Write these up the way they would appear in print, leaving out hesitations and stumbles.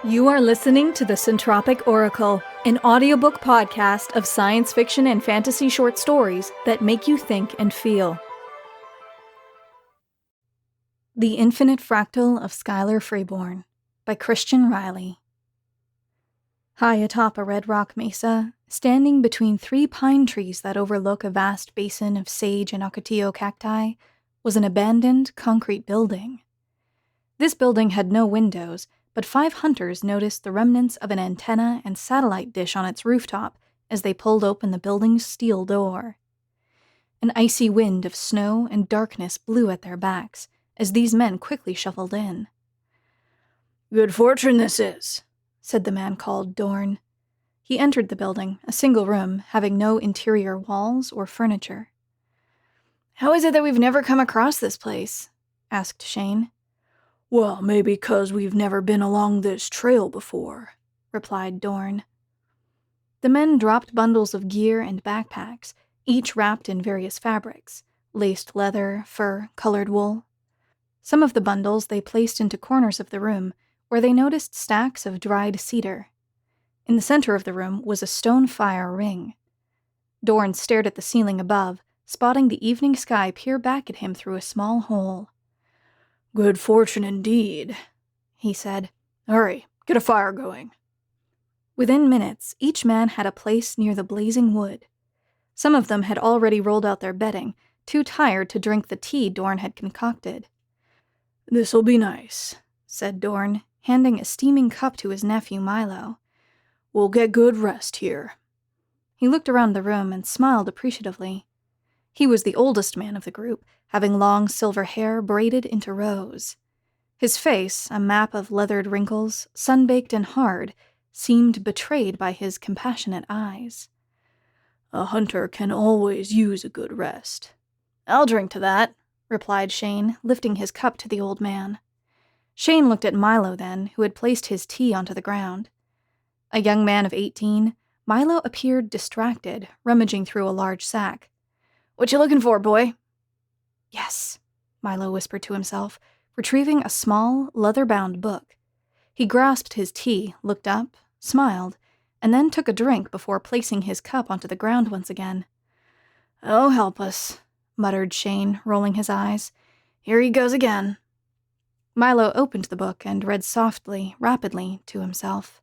You are listening to the Centropic Oracle, an audiobook podcast of science fiction and fantasy short stories that make you think and feel. The Infinite Fractal of Skylar Freeborn by Christian Riley. High atop a red rock mesa, standing between 3 pine trees that overlook a vast basin of sage and ocotillo cacti, was an abandoned concrete building. This building had no windows, but 5 hunters noticed the remnants of an antenna and satellite dish on its rooftop as they pulled open the building's steel door. An icy wind of snow and darkness blew at their backs as these men quickly shuffled in. "Good fortune this is," said the man called Dorn. He entered the building, a single room, having no interior walls or furniture. "How is it that we've never come across this place?" asked Shane. "Well, maybe 'cause we've never been along this trail before," replied Dorn. The men dropped bundles of gear and backpacks, each wrapped in various fabrics, laced leather, fur, colored wool. Some of the bundles they placed into corners of the room, where they noticed stacks of dried cedar. In the center of the room was a stone fire ring. Dorn stared at the ceiling above, spotting the evening sky peer back at him through a small hole. "Good fortune indeed," he said. "Hurry, get a fire going." Within minutes, each man had a place near the blazing wood. Some of them had already rolled out their bedding, too tired to drink the tea Dorn had concocted. "This'll be nice," said Dorn, handing a steaming cup to his nephew Milo. "We'll get good rest here." He looked around the room and smiled appreciatively. He was the oldest man of the group, having long silver hair braided into rows. His face, a map of leathered wrinkles, sun-baked and hard, seemed betrayed by his compassionate eyes. "A hunter can always use a good rest." "I'll drink to that," replied Shane, lifting his cup to the old man. Shane looked at Milo then, who had placed his tea onto the ground. A young man of 18, Milo appeared distracted, rummaging through a large sack. "What you looking for, boy?" "Yes," Milo whispered to himself, retrieving a small, leather-bound book. He grasped his tea, looked up, smiled, and then took a drink before placing his cup onto the ground once again. "Oh, help us," muttered Shane, rolling his eyes. "Here he goes again." Milo opened the book and read softly, rapidly, to himself.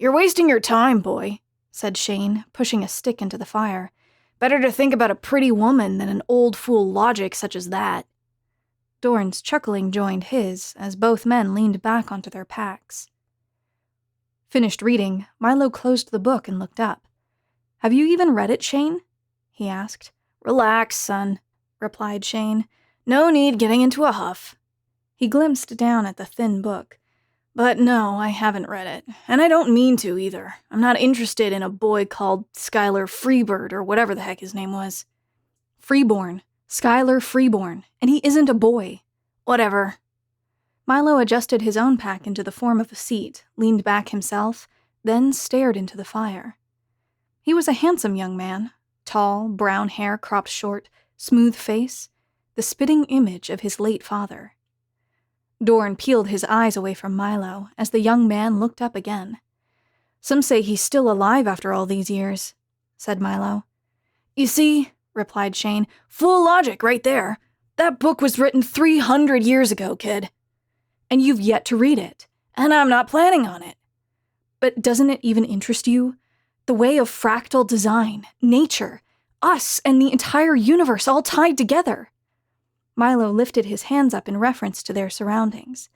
"You're wasting your time, boy," said Shane, pushing a stick into the fire. "Better to think about a pretty woman than an old fool logic such as that." Dorn's chuckling joined his as both men leaned back onto their packs. Finished reading, Milo closed the book and looked up. "Have you even read it, Shane?" he asked. "Relax, son," replied Shane. "No need getting into a huff." He glimpsed down at the thin book. "But no, I haven't read it, and I don't mean to either. I'm not interested in a boy called Skylar Freebird or whatever the heck his name was." "Freeborn. Skylar Freeborn. And he isn't a boy." "Whatever." Milo adjusted his own pack into the form of a seat, leaned back himself, then stared into the fire. He was a handsome young man, tall, brown hair cropped short, smooth face, the spitting image of his late father. Dorn peeled his eyes away from Milo as the young man looked up again. "Some say he's still alive after all these years," said Milo. "You see," replied Shane, "full logic right there. That book was written 300 years ago, kid." "And you've yet to read it." "And I'm not planning on it." "But doesn't it even interest you? The way of fractal design, nature, us and the entire universe all tied together." Milo lifted his hands up in reference to their surroundings.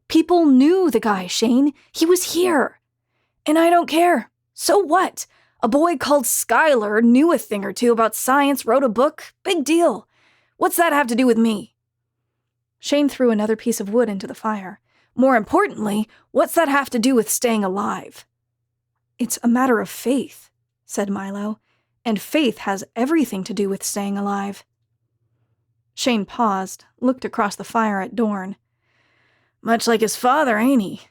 "People knew the guy, Shane. He was here." "And I don't care. So what? A boy called Skylar knew a thing or two about science, wrote a book. Big deal. What's that have to do with me?" Shane threw another piece of wood into the fire. "More importantly, what's that have to do with staying alive?" "It's a matter of faith," said Milo, "and faith has everything to do with staying alive." Shane paused, looked across the fire at Dorn. "Much like his father, ain't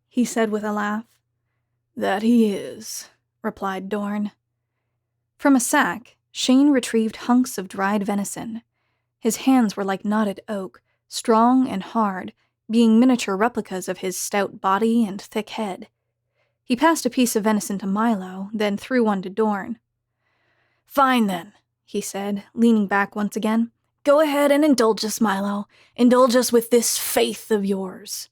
he said with a laugh. "That he is," replied Dorn. From a sack, Shane retrieved hunks of dried venison. His hands were like knotted oak, strong and hard, being miniature replicas of his stout body and thick head. He passed a piece of venison to Milo, then threw one to Dorn. "Fine then," he said, leaning back once again. "Go ahead and indulge us, Milo. Indulge us with this faith of yours."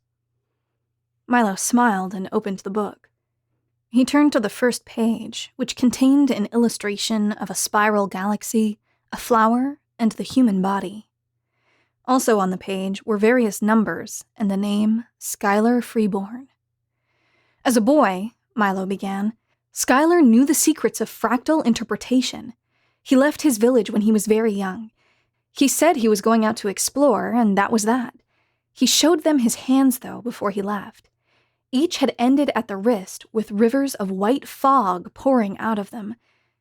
Milo smiled and opened the book. He turned to the first page, which contained an illustration of a spiral galaxy, a flower, and the human body. Also on the page were various numbers and the name Skylar Freeborn. As a boy, Milo began, Skylar knew the secrets of fractal interpretation. He left his village when he was very young. He said he was going out to explore, and that was that. He showed them his hands, though, before he left. Each had ended at the wrist with rivers of white fog pouring out of them.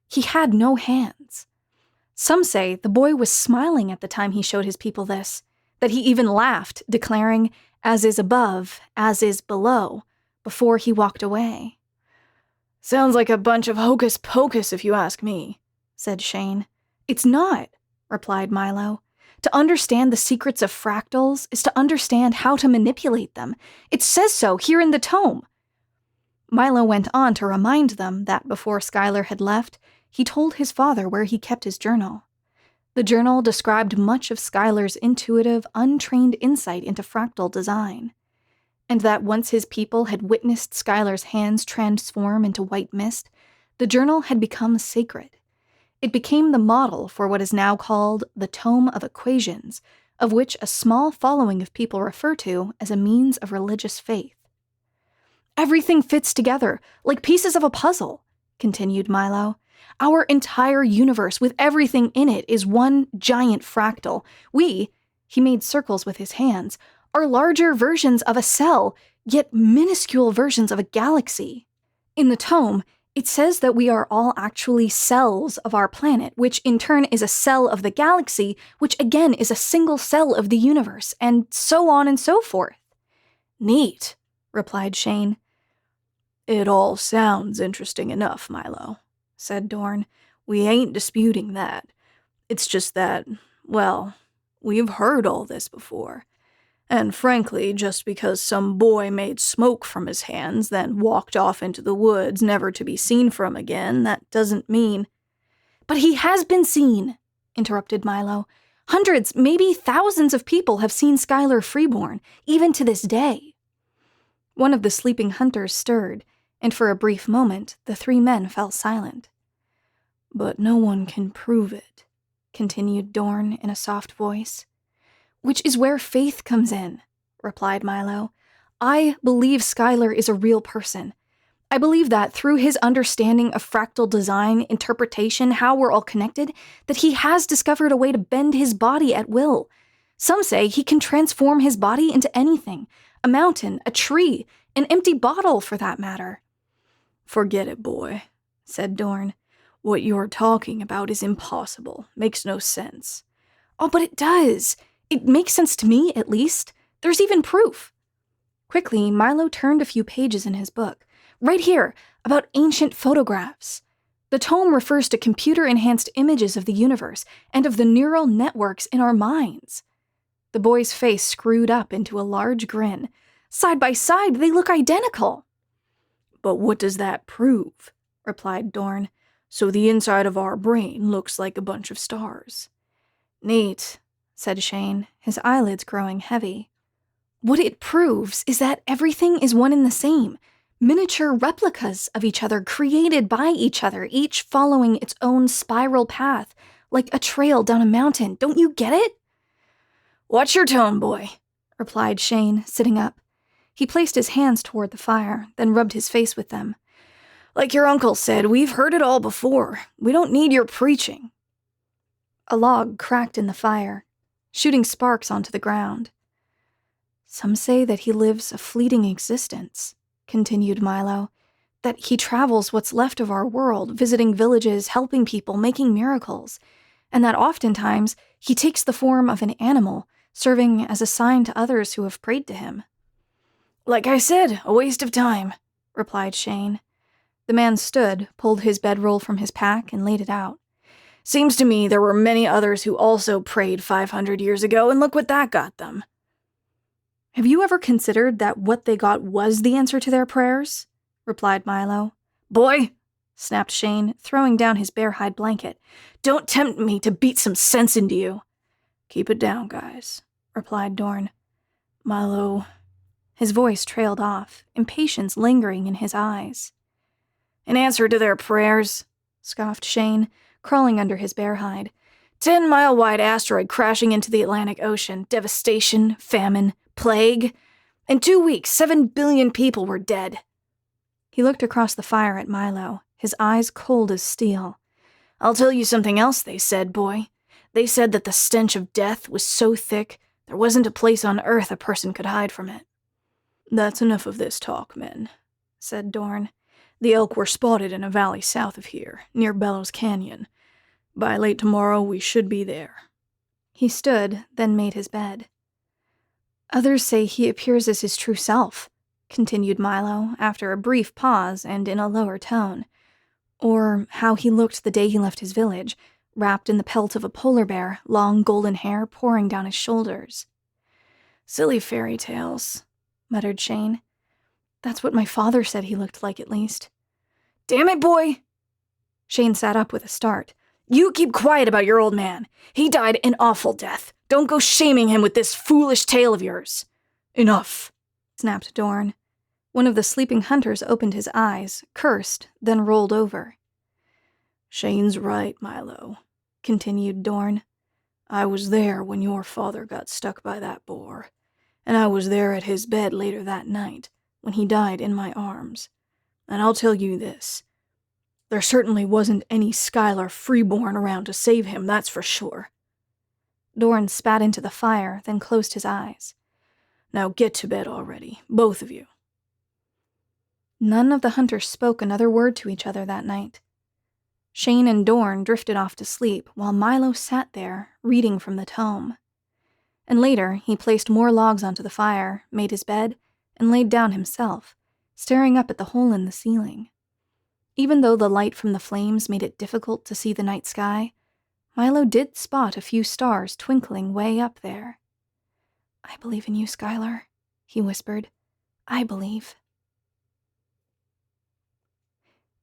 He had no hands. Some say the boy was smiling at the time he showed his people this, that he even laughed, declaring, "As is above, as is below," before he walked away. "Sounds like a bunch of hocus pocus if you ask me," said Shane. "It's not," replied Milo. "To understand the secrets of fractals is to understand how to manipulate them. It says so here in the tome." Milo went on to remind them that before Skylar had left, he told his father where he kept his journal. The journal described much of Skylar's intuitive, untrained insight into fractal design, and that once his people had witnessed Skylar's hands transform into white mist, the journal had become sacred. It became the model for what is now called the Tome of Equations, of which a small following of people refer to as a means of religious faith. "Everything fits together, like pieces of a puzzle," continued Milo. "Our entire universe with everything in it is one giant fractal. He made circles with his hands, are larger versions of a cell, yet minuscule versions of a galaxy. In the tome, it says that we are all actually cells of our planet, which in turn is a cell of the galaxy, which again is a single cell of the universe, and so on and so forth." "Neat," replied Shane. "It all sounds interesting enough, Milo," said Dorn. "We ain't disputing that. It's just that, well, we've heard all this before. And frankly, just because some boy made smoke from his hands, then walked off into the woods never to be seen from again, that doesn't mean—" "But he has been seen," interrupted Milo. "Hundreds, maybe thousands of people have seen Skylar Freeborn, even to this day." One of the sleeping hunters stirred, and for a brief moment the three men fell silent. "But no one can prove it," continued Dorn in a soft voice. "Which is where faith comes in," replied Milo. "I believe Skylar is a real person. I believe that through his understanding of fractal design, interpretation, how we're all connected, that he has discovered a way to bend his body at will. Some say he can transform his body into anything, a mountain, a tree, an empty bottle for that matter." "Forget it, boy," said Dorn. "What you're talking about is impossible. Makes no sense." "Oh, but it does. It makes sense to me, at least. There's even proof." Quickly, Milo turned a few pages in his book. "Right here, about ancient photographs. The tome refers to computer-enhanced images of the universe and of the neural networks in our minds." The boy's face screwed up into a large grin. "Side by side, they look identical." "But what does that prove?" replied Dorn. "So the inside of our brain looks like a bunch of stars." "Neat," said Shane, his eyelids growing heavy. "What it proves is that everything is one and the same. Miniature replicas of each other created by each other, each following its own spiral path, like a trail down a mountain. Don't you get it?" "Watch your tone, boy," replied Shane, sitting up. He placed his hands toward the fire, then rubbed his face with them. "Like your uncle said, we've heard it all before. We don't need your preaching." A log cracked in the fire, shooting sparks onto the ground. "Some say that he lives a fleeting existence," continued Milo, "that he travels what's left of our world, visiting villages, helping people, making miracles, and that oftentimes he takes the form of an animal, serving as a sign to others who have prayed to him." "Like I said, a waste of time," replied Shane. The man stood, pulled his bedroll from his pack, and laid it out. "Seems to me there were many others who also prayed 500 years ago, and look what that got them." Have you ever considered that what they got was the answer to their prayers? Replied Milo. Boy, snapped Shane, throwing down his bear hide blanket. Don't tempt me to beat some sense into you. Keep it down, guys, replied Dorn. Milo. His voice trailed off, impatience lingering in his eyes. In answer to their prayers, scoffed Shane, crawling under his bear hide. 10-mile-wide asteroid crashing into the Atlantic Ocean, devastation, famine, plague. In 2 weeks, 7 billion people were dead. He looked across the fire at Milo, his eyes cold as steel. I'll tell you something else they said, boy. They said that the stench of death was so thick, there wasn't a place on Earth a person could hide from it. That's enough of this talk, men, said Dorn. The elk were spotted in a valley south of here, near Bellows Canyon. By late tomorrow, we should be there. He stood, then made his bed. Others say he appears as his true self, continued Milo, after a brief pause and in a lower tone. Or how he looked the day he left his village, wrapped in the pelt of a polar bear, long golden hair pouring down his shoulders. Silly fairy tales, muttered Shane. That's what my father said he looked like, at least. Damn it, boy! Shane sat up with a start. You keep quiet about your old man. He died an awful death. Don't go shaming him with this foolish tale of yours. Enough, snapped Dorn. One of the sleeping hunters opened his eyes, cursed, then rolled over. Shane's right, Milo, continued Dorn. I was there when your father got stuck by that boar, and I was there at his bed later that night, when he died in my arms. And I'll tell you this. There certainly wasn't any Skylar Freeborn around to save him, that's for sure. Dorn spat into the fire, then closed his eyes. Now get to bed already, both of you. None of the hunters spoke another word to each other that night. Shane and Dorn drifted off to sleep while Milo sat there, reading from the tome. And later, he placed more logs onto the fire, made his bed, and laid down himself, staring up at the hole in the ceiling. Even though the light from the flames made it difficult to see the night sky, Milo did spot a few stars twinkling way up there. I believe in you, Skylar, he whispered. I believe.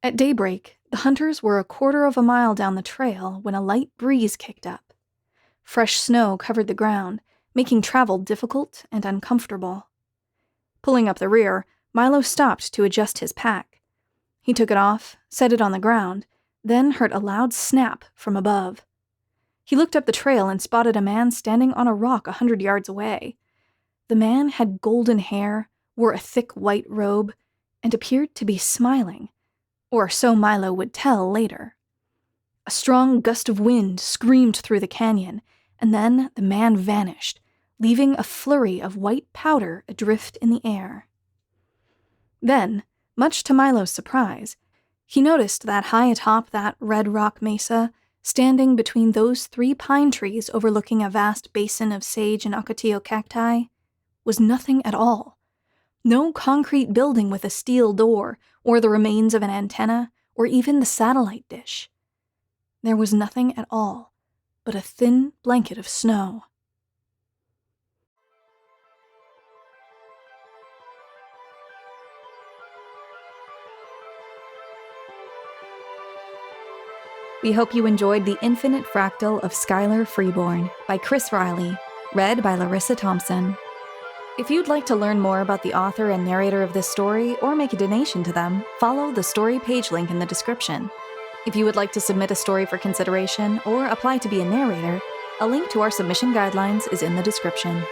At daybreak, the hunters were a quarter of a mile down the trail when a light breeze kicked up. Fresh snow covered the ground, making travel difficult and uncomfortable. Pulling up the rear, Milo stopped to adjust his pack. He took it off, set it on the ground, then heard a loud snap from above. He looked up the trail and spotted a man standing on a rock 100 yards away. The man had golden hair, wore a thick white robe, and appeared to be smiling, or so Milo would tell later. A strong gust of wind screamed through the canyon, and then the man vanished, leaving a flurry of white powder adrift in the air. Then, much to Milo's surprise, he noticed that high atop that red rock mesa, standing between those 3 pine trees overlooking a vast basin of sage and ocotillo cacti, was nothing at all. No concrete building with a steel door, or the remains of an antenna, or even the satellite dish. There was nothing at all, but a thin blanket of snow. We hope you enjoyed The Infinite Fractal of Skylar Freeborn by Chris Riley, read by Larissa Thompson. If you'd like to learn more about the author and narrator of this story or make a donation to them, follow the story page link in the description. If you would like to submit a story for consideration or apply to be a narrator, a link to our submission guidelines is in the description.